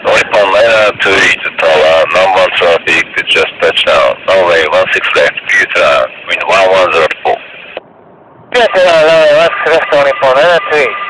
Only from 928 Tower, number traffic, just touchdown. Runway 16 left, future, wind 1104. Yes, runway 16 left, only for 928.